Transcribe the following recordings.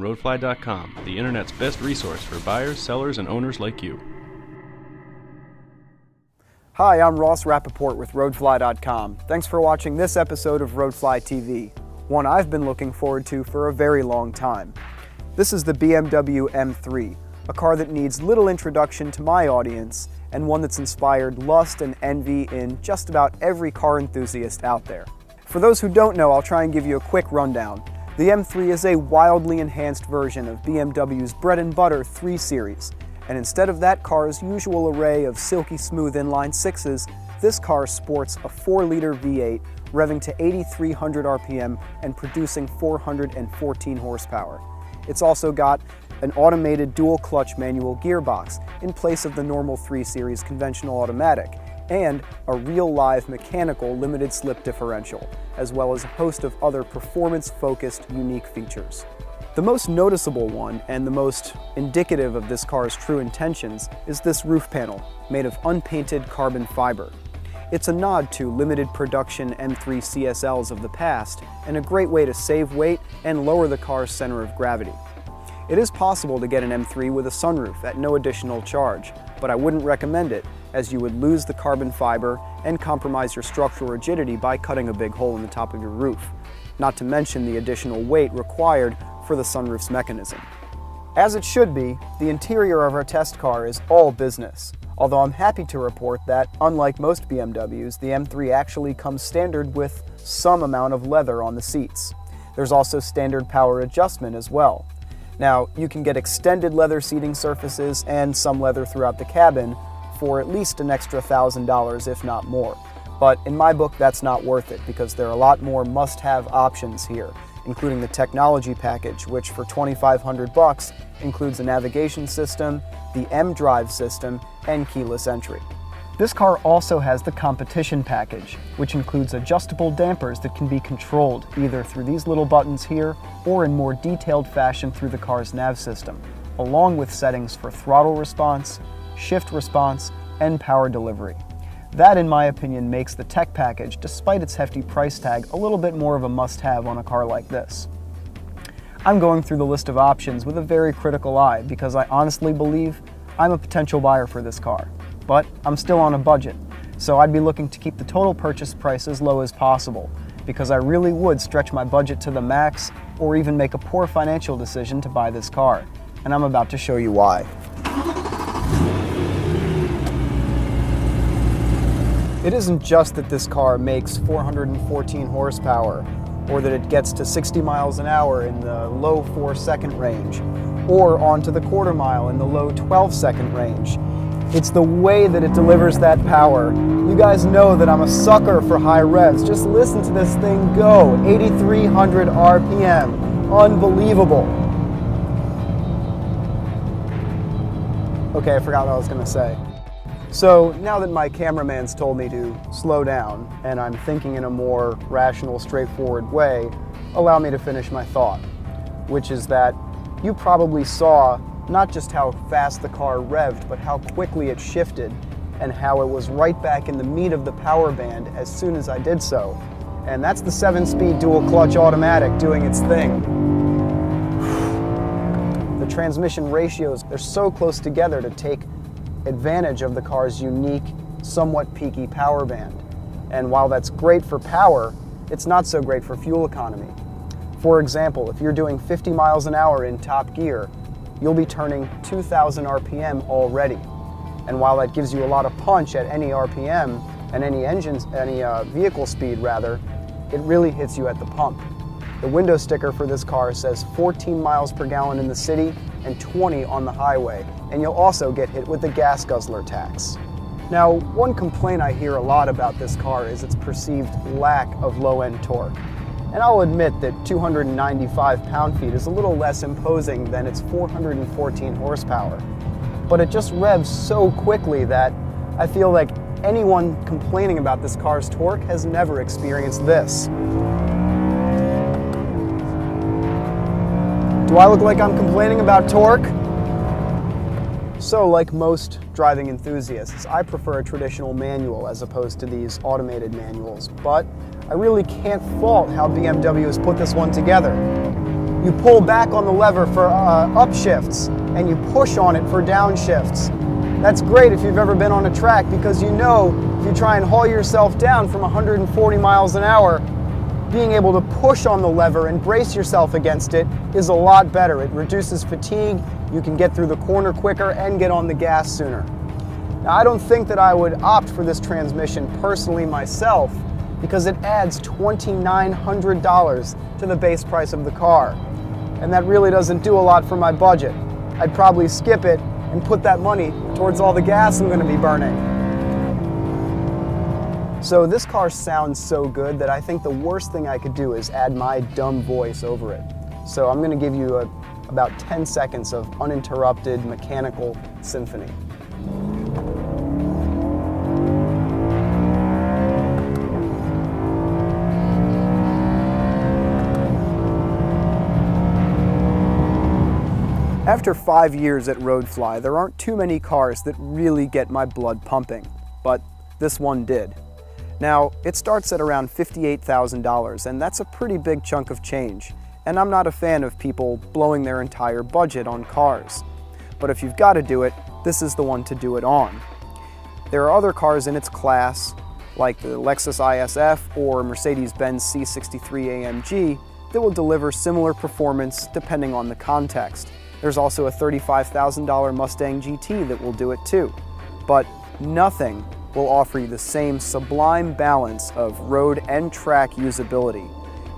Roadfly.com, the internet's best resource for buyers, sellers, and owners like you. Hi, I'm Ross Rappaport with Roadfly.com. Thanks for watching this episode of Roadfly TV, one I've been looking forward to for a very long time. This is the BMW M3, a car that needs little introduction to my audience and one that's inspired lust and envy in just about every car enthusiast out there. For those who don't know, I'll try and give you a quick rundown. The M3 is a wildly enhanced version of BMW's bread and butter 3 Series, and instead of that car's usual array of silky smooth inline sixes, this car sports a 4-liter V8 revving to 8,300 RPM and producing 414 horsepower. It's also got an automated dual-clutch manual gearbox in place of the normal 3 Series conventional automatic, and a real live mechanical limited slip differential, as well as a host of other performance-focused unique features. The most noticeable one, and the most indicative of this car's true intentions, is this roof panel, made of unpainted carbon fiber. It's a nod to limited production M3 CSLs of the past, and a great way to save weight and lower the car's center of gravity. It is possible to get an M3 with a sunroof at no additional charge, but I wouldn't recommend it, as you would lose the carbon fiber and compromise your structural rigidity by cutting a big hole in the top of your roof, not to mention the additional weight required for the sunroof's mechanism. As it should be, the interior of our test car is all business, although I'm happy to report that, unlike most BMWs, the M3 actually comes standard with some amount of leather on the seats. There's also standard power adjustment as well. Now, you can get extended leather seating surfaces and some leather throughout the cabin for at least an extra $1,000, if not more. But in my book, that's not worth it because there are a lot more must-have options here, including the technology package, which for $2,500 includes a navigation system, the M-Drive system, and keyless entry. This car also has the competition package, which includes adjustable dampers that can be controlled either through these little buttons here or in more detailed fashion through the car's nav system, along with settings for throttle response, shift response, and power delivery. That, in my opinion, makes the tech package, despite its hefty price tag, a little bit more of a must-have on a car like this. I'm going through the list of options with a very critical eye because I honestly believe I'm a potential buyer for this car. But I'm still on a budget, so I'd be looking to keep the total purchase price as low as possible, because I really would stretch my budget to the max or even make a poor financial decision to buy this car, and I'm about to show you why. It isn't just that this car makes 414 horsepower, or that it gets to 60 miles an hour in the low 4-second range, or onto the quarter mile in the low 12-second range. It's the way that it delivers that power. You guys know that I'm a sucker for high revs. Just listen to this thing go. 8,300 RPM. Unbelievable. Okay, I forgot what I was going to say. So now that my cameraman's told me to slow down, and I'm thinking in a more rational, straightforward way, allow me to finish my thought, which is that you probably saw not just how fast the car revved, but how quickly it shifted and how it was right back in the meat of the power band as soon as I did so. And that's the 7-speed dual clutch automatic doing its thing. The transmission ratios, they're so close together to take advantage of the car's unique, somewhat peaky power band. And while that's great for power, it's not so great for fuel economy. For example, if you're doing 50 miles an hour in top gear, you'll be turning 2,000 RPM already. And while that gives you a lot of punch at any RPM and any vehicle speed rather, it really hits you at the pump. The window sticker for this car says 14 miles per gallon in the city and 20 on the highway, and you'll also get hit with the gas guzzler tax. Now, one complaint I hear a lot about this car is its perceived lack of low-end torque. And I'll admit that 295 pound-feet is a little less imposing than its 414 horsepower. But it just revs so quickly that I feel like anyone complaining about this car's torque has never experienced this. Do I look like I'm complaining about torque? So, like most driving enthusiasts, I prefer a traditional manual as opposed to these automated manuals, but I really can't fault how BMW has put this one together. You pull back on the lever for upshifts, and you push on it for downshifts. That's great if you've ever been on a track, because you know if you try and haul yourself down from 140 miles an hour, being able to push on the lever and brace yourself against it is a lot better. It reduces fatigue, you can get through the corner quicker and get on the gas sooner. Now, I don't think that I would opt for this transmission personally myself, because it adds $2,900 to the base price of the car. And that really doesn't do a lot for my budget. I'd probably skip it and put that money towards all the gas I'm going to be burning. So this car sounds so good that I think the worst thing I could do is add my dumb voice over it. So I'm going to give you about 10 seconds of uninterrupted mechanical symphony. After 5 years at Roadfly, there aren't too many cars that really get my blood pumping, but this one did. Now, it starts at around $58,000, and that's a pretty big chunk of change, and I'm not a fan of people blowing their entire budget on cars. But if you've got to do it, this is the one to do it on. There are other cars in its class, like the Lexus ISF or Mercedes-Benz C63 AMG, that will deliver similar performance depending on the context. There's also a $35,000 Mustang GT that will do it too. But nothing will offer you the same sublime balance of road and track usability,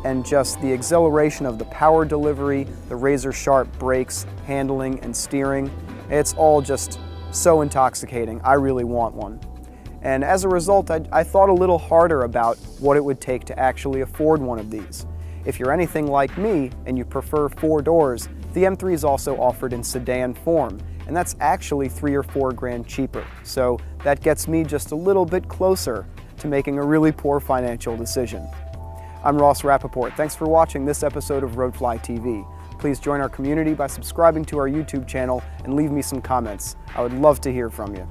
and just the exhilaration of the power delivery, the razor-sharp brakes, handling, and steering. It's all just so intoxicating. I really want one. And as a result, I thought a little harder about what it would take to actually afford one of these. If you're anything like me and you prefer 4 doors, the M3 is also offered in sedan form, and that's actually $3 or $4 grand cheaper. So that gets me just a little bit closer to making a really poor financial decision. I'm Ross Rappaport. Thanks for watching this episode of Roadfly TV. Please join our community by subscribing to our YouTube channel and leave me some comments. I would love to hear from you.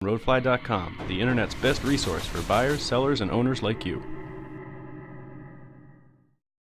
Roadfly.com, the internet's best resource for buyers, sellers, and owners like you.